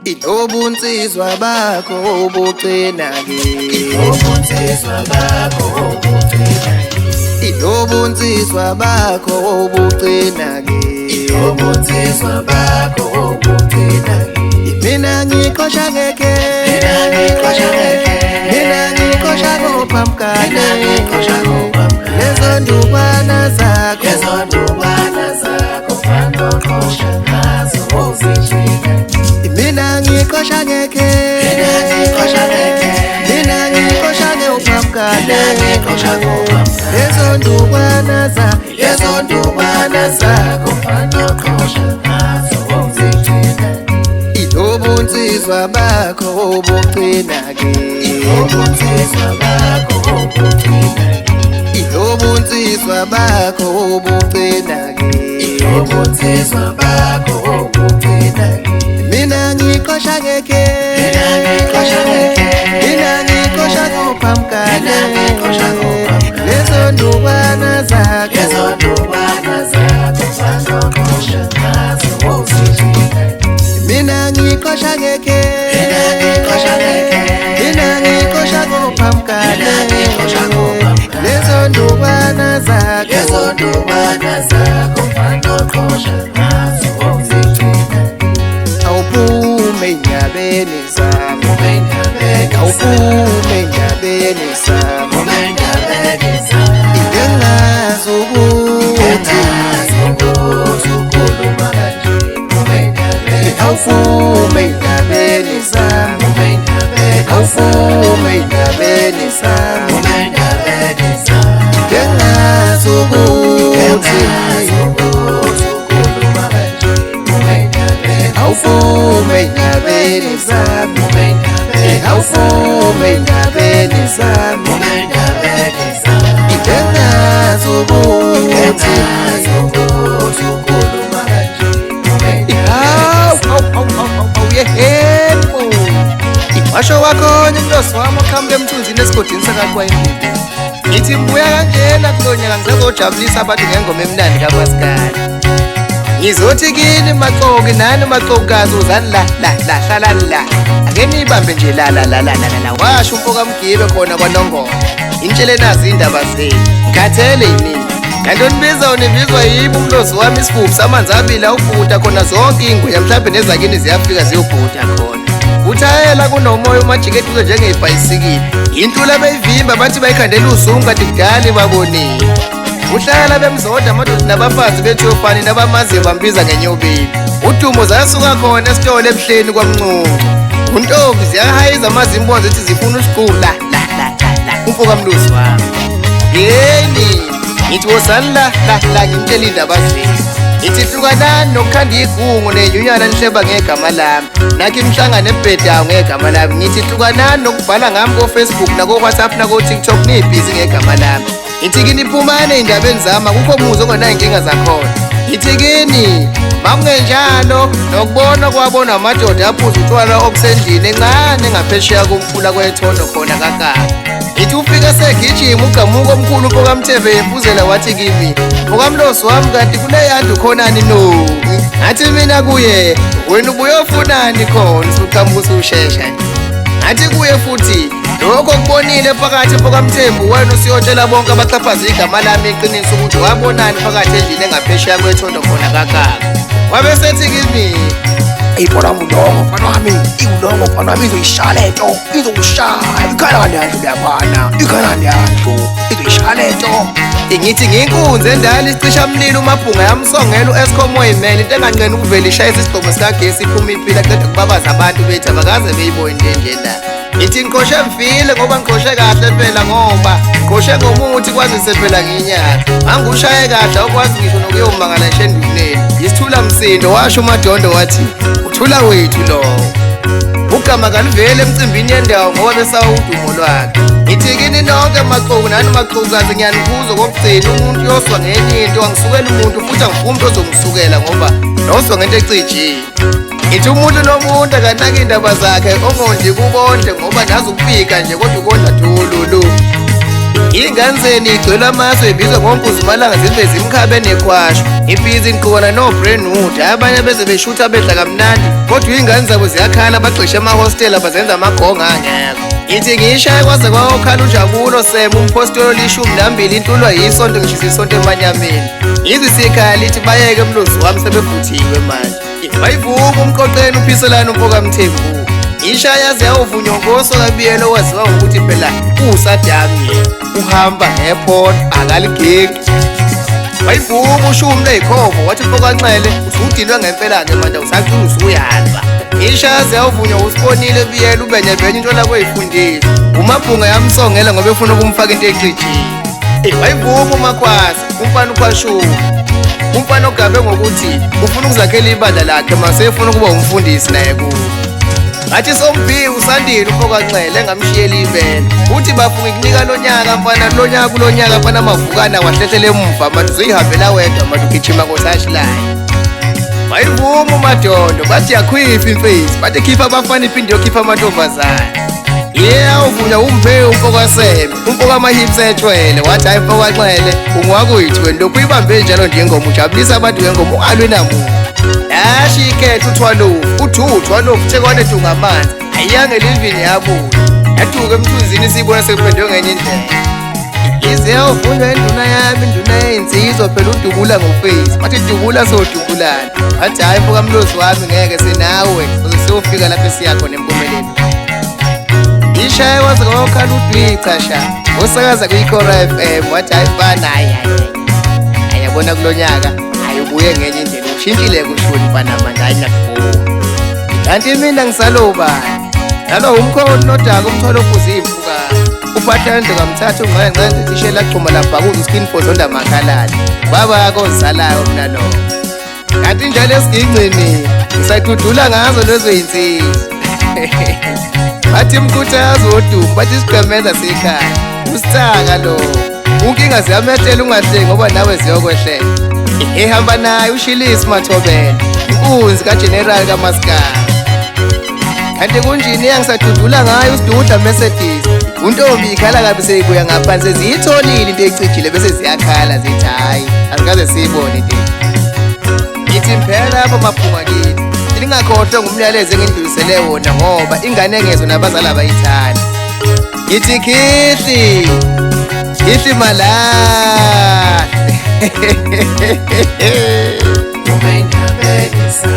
Inobunsizwa bakho ubuqina-ke. Inobunsizwa bakho ubuqina-ke. Inobunsizwa bakho ubuqina-ke. Inobunsizwa bakho ubuqina-ke. Mina ngikosha ngeke. Mina ngikosha ngeke. Mina ngikosha ngophamkane. Mina ngikosha ngophamkane. Lezo ndukwana zakho. Lezo ndukwana zakho fanokosha ngazo uzijike. Mina ngikosha ngeke. Mina ngikosha ngeke. Mina ngikosha ngophamkane. Mina ngikosha ngophamkane. Lezo ndukwana zakho. Lezo ndukwana zakho fanokosha ngazo uzijike. Inobunsizwa bakho ubuqina-ke. Inobunsizwa bakho ubuqina-ke. Inobunsizwa bakho ubuqina-ke. Inobunsizwa bakho ubuqina-ke. Mina ngikosha ngeke. Mina ngikosha ngeke. Mina ngikosha ngophamkane. Mina ngikosha ngophamkane. Lezo ndukwana zakho. Lezo ndukwana zakho fanokosha ngazo uzijike. Mina ngikosha ngeke. Mina ngikosha ngeke. Mina ngikosha ngophamkane. Mina ngikosha ngophamkane. Lezo ndukwana zakho. Lezo ndukwana zakho fanokosha ngazo uzijike. Awuphume enyabeni zami. Awuphume enyabeni zami. Ingengazi ukuthi awuphume enyabeni zami. Awuphume enyabeni zami. Ingengazi ukuthi awuphume enyabeni zami. Awuphume enyabeni zami. Ingengazi ukuthi yehebo iwasho wakhona umlosi wami oqhamuka emthunzini esigodini sakakwayindini. Ngithi mbuya kanjena kulo nyaka ngizozojabulisa abantu ngengoma emnandi kaMaskandi. Ngizothi kini maxoki nani maxokukazi uzani la hlalani la. Ake niyibambe nje la washo umfoka Mgibe khona kwaNongoma. Intshele nazi indaba zenu ngikhathele yini. Kanti nibizwa yibo umlozi wami isibhuku samanzi abila ubhuta khona zonke ingwe mhlawumbe nezakini ziyafika ziyobhuta khona. Uthayela kunomoya umajiketi kuzo njengebhayisikili. Intula beyivimba bathi bayikhandela uzungu kanti kudala babonile. Uhlala bemzoda amadoda nabafazi bethu yofani nabamazi bambiza ngenyobeni. Udumo zasuka khona esitolo ebuhleni kwaMncungu. Untombi ziyahayiza amazimbonzo ethi zifuna usigqula la umfoka Mlusi wami. Yeni ngithi wosani la ngimtshela indaba zenu. Ngithi hlukanani nokukhanda igungu nenyunyana nihleba ngegama lami. Nakho imhlangano ebhedayo ngegama lami. Ngithi hlukanani nokubhala ngami ko-Facebook nako-WhatsApp nako-TikTok nibhizi ngegama lami. Ngithi kini phumane indabeni zami akukho muzi ongenayo inkinga zakhona. Ngithi kini makungenjalo nokubona kwabona amadoda aphuza utshwala obusendlini encane ngaphesheya komfula kwethondo khona kakaka. Ngithi ufika segijima ugamuka omkhulu umfoka Mthembe yemfuzela wathi kimi mfoka Mlosi wami kanti kuneyanda khonani no. Ngathi mina kuye wena ubuyofunani khona usuqhamuka usushesha. Ngathi kuye futhi lokho kubonile phakathi mfoka Mthembu wena usiyotshela bonke abaxhaphaza igama lami iqiniso ukuthi wabonani phakathi endlini engaphesheya kwethondo khona kakaka. Wabe sethi kimi Ibona mudongo mfana wami, iwudongo mfana wami izoyishaya lento, izokushaya. Ikhala kanti uyabana, ikhala kanti izoyishaya lento. ngithi nginkunzi endala isicisha mlilo uMabhunga yamsongela u-Eskom oyimele into enganqeni ukuvela ishayisa isigqomo sikagesi iphuma impila qeda kubabaza abantu bethi abakaze beyibone into enjena. Ngithi ngiqoshe mfile ngoba ngiqoshe kahle phela ngoba ngiqoshe ngomuthi kwazise phela nginyaka. Angushaye kahle okwazi ngisho nokuyomangala eshenduleni. Isithula msindo washo uMadondo wathi uthula wethu lo. Ugama kalivele emcimbini yendawo ngoba besawa udumo lwakhe. Ngithi kini nonke maxoku nani maxokukazi ngiyanibuza kokugcina umuntu yoswa ngenye into angisukela umuntu futhi angifuni umuntu ozongisukela ngoba noswa ngento ecijile. Ngithi umuntu nomuntu akanaki indaba zakhe ongondli kubonde ngoba nazi ukufika nje kodwa ukondla thululu. Inganzeni igcwele amazwe ibizwa ngoNkuzumalanga zive zimkhabe nekwasho. Ibhizi ngiqukwana no-Brentwood abanye beze beshutha bedla kamnandi kodwa iy'ngane zabo ziyakhala bagxishe amahostela bazenza amagonga angekho. Ithi ngiyishaye kwaze kwawokhala uJabulo Sema umpostolo li12 intulwa yisonto ngishisa isonto emanyameni. Izwi sikhaya lithi bayeke mlozi wami sebevuthiwe manje. Bayivuma umqoqeni uphiselana umpoka Mthembu. Ishaya ziyawuvunyongoso kabiyelo waziwa ngokuthi phela usadami uhamba ngeport akaligeki. Bayivuma ushumle ey'khomo wathi mpokanxele usudinwe ngempela-ke manje usacula usuyalwa. Ishaya ziyawuvunywa usibonile biyela ubenyebenye into lakwey'fundile. Umabhunga yamsongela ngoba efuna ukumfaka into ecijile. Bayivuma uMakhwasa umfana ukhwashuma. Umfana ogabe ngokuthi ufuna ukuzakhela ibandla lakhe masefuna ukuba umfundisi naye kuwo. Ngathi sombhiyi usandile uMpokanxele engamshiyeli ivele. Uthi bafunga ikunika lonyaka mfana lonyaka kulonyaka mfana amavukana wahlehlela emuva manje uzuyihambela wedwa manje ugijima ngosashilayo. Bayivuma uMadondo bathi yakhwipha imfezi bathi khipha abafana iphinde yokhipha amantombazane. Uvunywa uMphewu uMpokaSeme uMpokamahipsi etshwele wathi hayi Mpokanxele ungwakuythi wena lokhu uyibambe njalo njengoma ujabulisa abantu ngengoma ungalwi namuntu. Yashi ikhetha uThwalofu uthi uThwalofu thekwane dungamanzi ayiyange livini yabuya yaduka emthunzini siyibona sekuphendwe ngenye indlela. Ize yawuvunywa induna yami induna yeyinsizwa phela udubula ngofesi bathi dubula sodubulana wathi hayi Mpokamlozi wami ngeke senawe soze siyofika lapho esiyakhona empumelelo. Ishaya kwaze kwawokhala udwicasha osakaza kwi-Kora FM wathi hayi mfana ayabona kulonyaka ayubuye ngenye indlela ushintshile kushuni mfana manje ayinakuvuma. Kanti mina ngisalobani nalo umkhonto nodaka umthwalo ophuza iy'mpukane uphathande kamthatha ungqenqenze tishela axhuma labhakuza uskinford ondamakhalane babakho ozisalayo mina lo. Kanti njalo esigingcini ngisayidudula ngazo lezo y'nsizwa. Bathi mkhuthazo wodumo bathi isiqemeza sekhaya usithaka lo unkinga ziyametela ungahlengi ngoba nawe ziyokwehlela. Ehamba naye uShilisi Mathobela inkunzi kaGeneral kaMaskandi. Kanti kunjini yangisadudula ngayo uSidudla Mercedes untombi ikhala kabi seyibuya ngaphansi ziyitholile into ecijile bese ziyakhala zithi hayi asikaze siyibone into. Ithi mphela apho maphunga kithi lingakhohlwa ngumyalezo engindlulisele wona ngoba ingane engezo nabazali abayithanda. Ithi khihli malahle. Umendabelisa